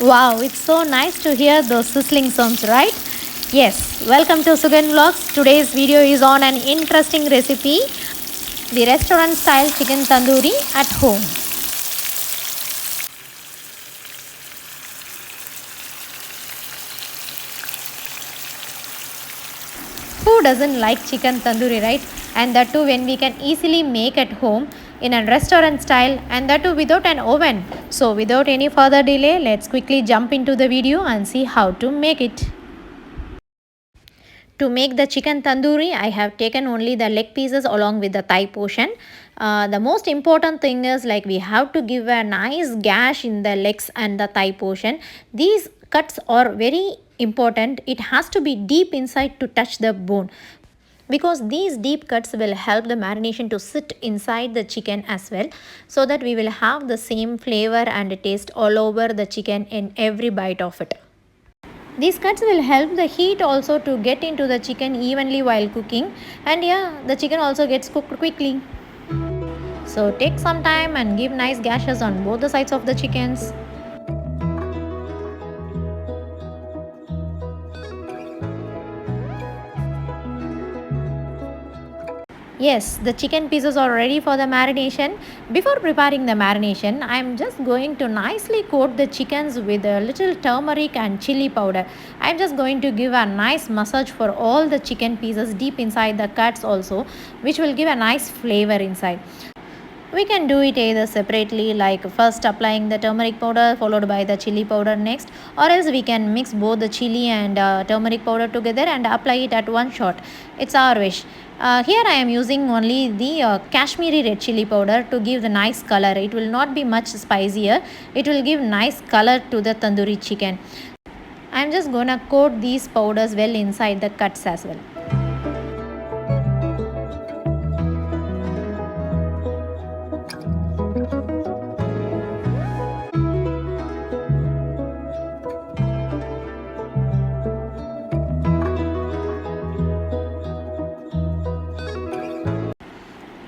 Wow, it's so nice to hear those sizzling sounds, right? Yes, welcome to Sugan Vlogs. Today's video is on an interesting recipe, the restaurant style chicken tandoori at home. Who doesn't like chicken tandoori, right? And that too when we can easily make at home in a restaurant style, and that too without an oven. So without any further delay, let's quickly jump into the video and see how to make it. To make the chicken tandoori, I have taken only the leg pieces along with the thigh portion. The most important thing is like we have to give a nice gash in the legs and the thigh portion. These cuts are very important. It has to be deep inside to touch the bone, because these deep cuts will help the marination to sit inside the chicken as well, so that we will have the same flavor and taste all over the chicken in every bite of it. These cuts will help the heat also to get into the chicken evenly while cooking, and yeah, the chicken also gets cooked quickly. So take some time and give nice gashes on both the sides of the chickens. Yes, the chicken pieces are ready for the marination. Before preparing the marination, I am just going to nicely coat the chickens with a little turmeric and chili powder. I am just going to give a nice massage for all the chicken pieces deep inside the cuts also, which will give a nice flavor inside. We can do it either separately, like first applying the turmeric powder followed by the chili powder next, or else we can mix both the chili and turmeric powder together and apply it at one shot. It's our wish. Here I am using only the Kashmiri red chili powder to give the nice color. It will not be much spicier. It will give nice color to the tandoori chicken. I am just gonna coat these powders well inside the cuts as well.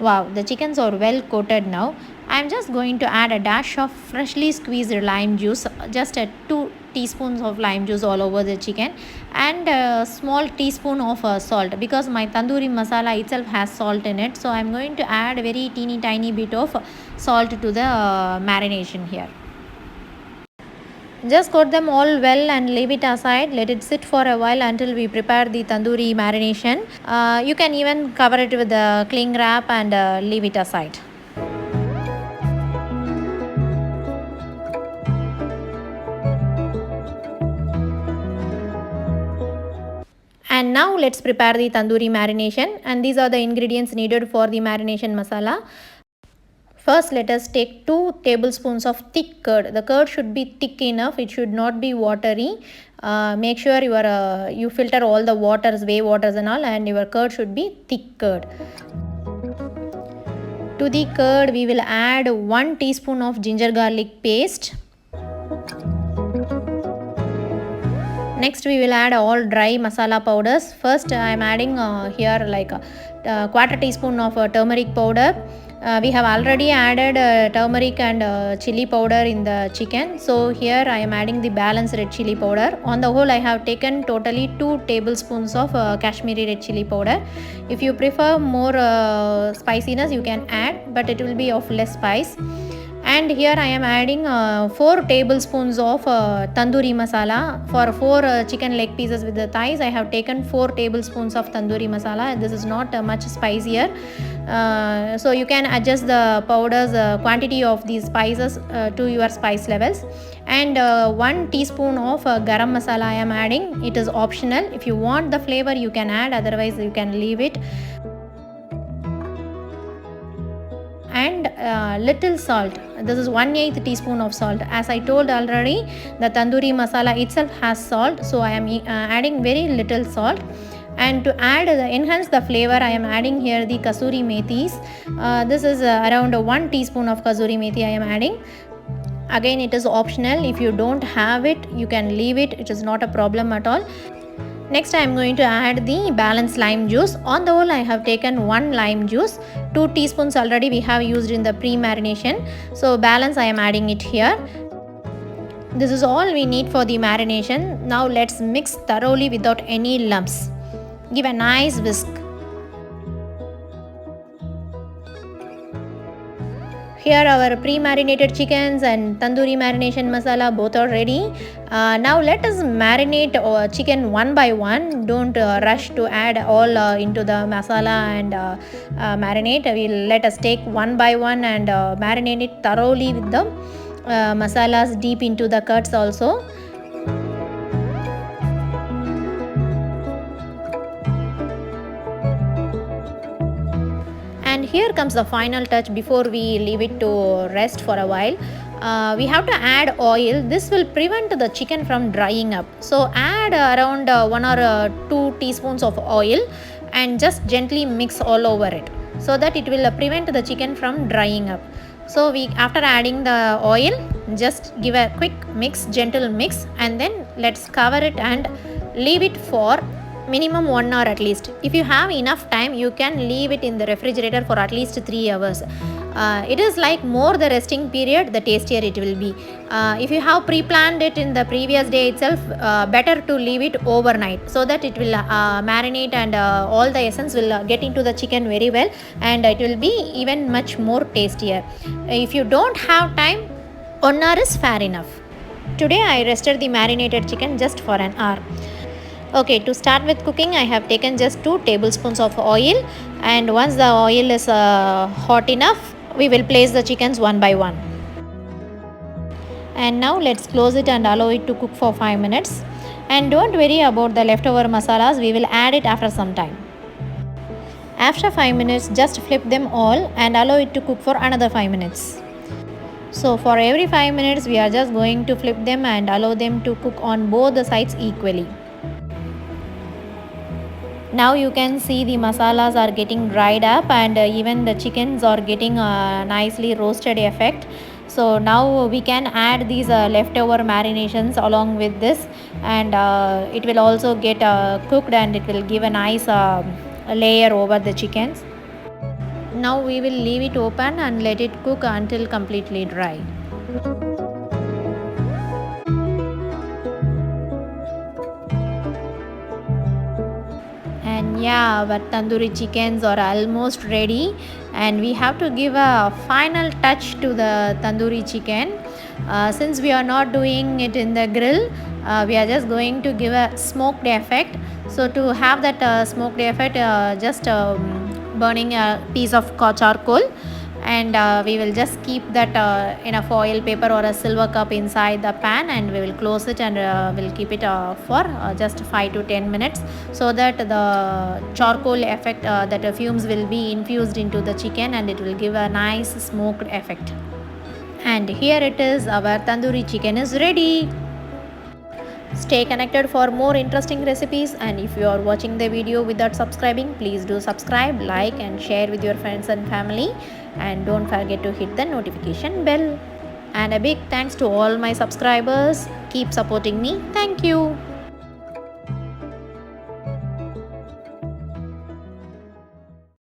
Wow, the chickens are well coated now. I am just going to add a dash of freshly squeezed lime juice, just a 2 teaspoons of lime juice all over the chicken, and a small teaspoon of salt, because my tandoori masala itself has salt in it. So I am going to add a very teeny tiny bit of salt to the marination here. Just coat them all well and leave it aside. Let it sit for a while until we prepare the tandoori marination. You can even cover it with a cling wrap and leave it aside. And now let's prepare the tandoori marination, and these are the ingredients needed for the marination masala. First, let us take 2 tablespoons of thick curd. The curd should be thick enough. It should not be watery. Make sure you filter all the waters, whey waters and all, and your curd should be thick curd. To the curd, we will add 1 teaspoon of ginger garlic paste. Next, we will add all dry masala powders. First, I am adding here like a quarter teaspoon of turmeric powder. We have already added turmeric and chili powder in the chicken. So here I am adding the balanced red chili powder. On the whole, I have taken totally 2 tablespoons of Kashmiri red chili powder. If you prefer more spiciness, you can add, but it will be of less spice. And here I am adding 4 tablespoons of tandoori masala. For 4 chicken leg pieces with the thighs, I have taken 4 tablespoons of tandoori masala. This is not much spicier. So you can adjust the powders quantity of these spices to your spice levels. And 1 teaspoon of garam masala I am adding. It is optional. If you want the flavor, you can add, otherwise you can leave it. And little salt. This is 1/8 teaspoon of salt. As I told already, the tandoori masala itself has salt, so I am adding very little salt. And to enhance the flavor, I am adding here the kasuri methis. This is around 1 teaspoon of kasuri methi I am adding. Again, it is optional. If you don't have it, you can leave it. It is not a problem at all. Next, I am going to add the balanced lime juice. On the whole, I have taken 1 lime juice. 2 teaspoons already we have used in the pre-marination. So balance I am adding it here. This is all we need for the marination. Now let's mix thoroughly without any lumps. Give a nice whisk. Here our pre-marinated chickens and tandoori marination masala both are ready. Now let us marinate chicken one by one. Don't rush to add all into the masala and marinate. Let us take one by one and marinate it thoroughly with the masalas deep into the cuts also. And here comes the final touch before we leave it to rest for a while. We have to add oil. This will prevent the chicken from drying up. So add around 1 or 2 teaspoons of oil and just gently mix all over it so that it will prevent the chicken from drying up. So after adding the oil, just give a quick mix, gentle mix, and then let's cover it and leave it for minimum 1 hour at least. If you have enough time, you can leave it in the refrigerator for at least 3 hours. It is like more the resting period, the tastier it will be. If you have pre-planned it in the previous day itself, better to leave it overnight so that it will marinate and all the essence will get into the chicken very well, and it will be even much more tastier. If you don't have time, 1 hour is fair enough. Today I rested the marinated chicken just for an hour. Okay, to start with cooking, I have taken just 2 tablespoons of oil, and once the oil is hot enough, we will place the chickens one by one. And now let's close it and allow it to cook for 5 minutes. And don't worry about the leftover masalas, we will add it after some time. After 5 minutes, just flip them all and allow it to cook for another 5 minutes. So for every 5 minutes, we are just going to flip them and allow them to cook on both the sides equally. Now you can see the masalas are getting dried up and even the chickens are getting a nicely roasted effect. So now we can add these leftover marinations along with this, and it will also get cooked and it will give a nice layer over the chickens. Now we will leave it open and let it cook until completely dry. And yeah, our tandoori chickens are almost ready, and we have to give a final touch to the tandoori chicken. Since we are not doing it in the grill, we are just going to give a smoked effect. So to have that smoked effect, just burning a piece of charcoal, and we will just keep that in a foil paper or a silver cup inside the pan, and we will close it and we'll keep it for just 5 to 10 minutes so that the charcoal effect, that fumes will be infused into the chicken and it will give a nice smoked effect. And here it is, our tandoori chicken is ready. Stay connected for more interesting recipes, and if you are watching the video without subscribing, please do subscribe, like and share with your friends and family, and don't forget to hit the notification bell. And a big thanks to all my subscribers. Keep supporting me. Thank you.